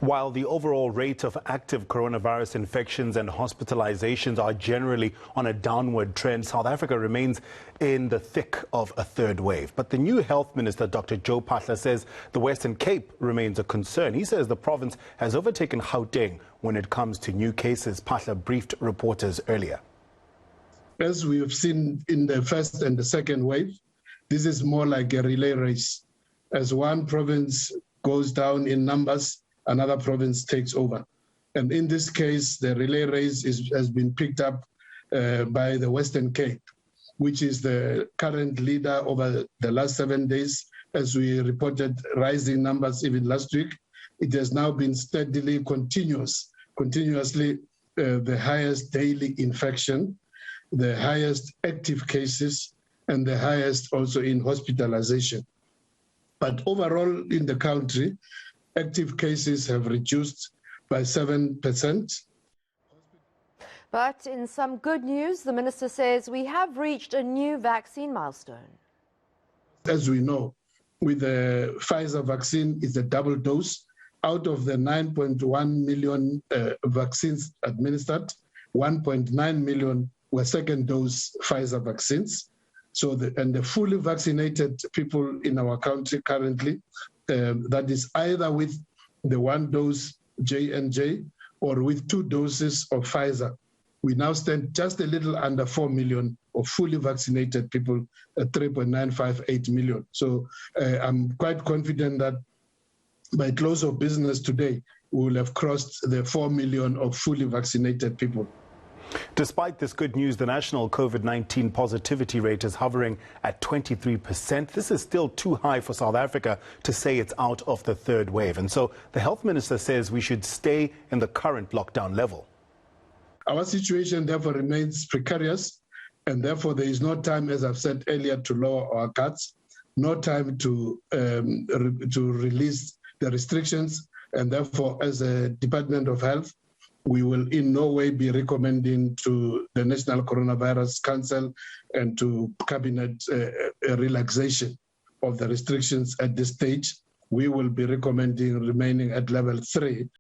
While the overall rate of active coronavirus infections and hospitalizations are generally on a downward trend, South Africa remains in the thick of a third wave. But the new Health Minister, Dr Joe Phaahla, says the Western Cape remains a concern. He says the province has overtaken Gauteng when it comes to new cases. Phaahla briefed reporters earlier. As we have seen in the first and the second wave, this is more like a relay race. As one province goes down in numbers, another province takes over. And in this case, the relay race has been picked up by the Western Cape, which is the current leader over the last 7 days. As we reported rising numbers even last week, it has now been steadily continuously the highest daily infection, the highest active cases, and the highest also in hospitalization. But overall in the country, active cases have reduced by 7%. But in some good news, the minister says we have reached a new vaccine milestone. As we know, with the Pfizer vaccine, it's a double dose. Out of the 9.1 million vaccines administered, 1.9 million were second dose Pfizer vaccines. So the fully vaccinated people in our country currently, that is either with the one dose J&J or with 2 doses of Pfizer. We now stand just a little under 4 million of fully vaccinated people, 3.958 million. So I'm quite confident that by close of business today, we will have crossed the 4 million of fully vaccinated people. Despite this good news, the national COVID-19 positivity rate is hovering at 23%. This is still too high for South Africa to say it's out of the third wave. And so the health minister says we should stay in the current lockdown level. Our situation therefore remains precarious, and therefore there is no time, as I've said earlier, to lower our guards, no time to release the restrictions, and therefore as a Department of Health, we will in no way be recommending to the National Coronavirus Council and to Cabinet a relaxation of the restrictions at this stage. We will be recommending remaining at level 3.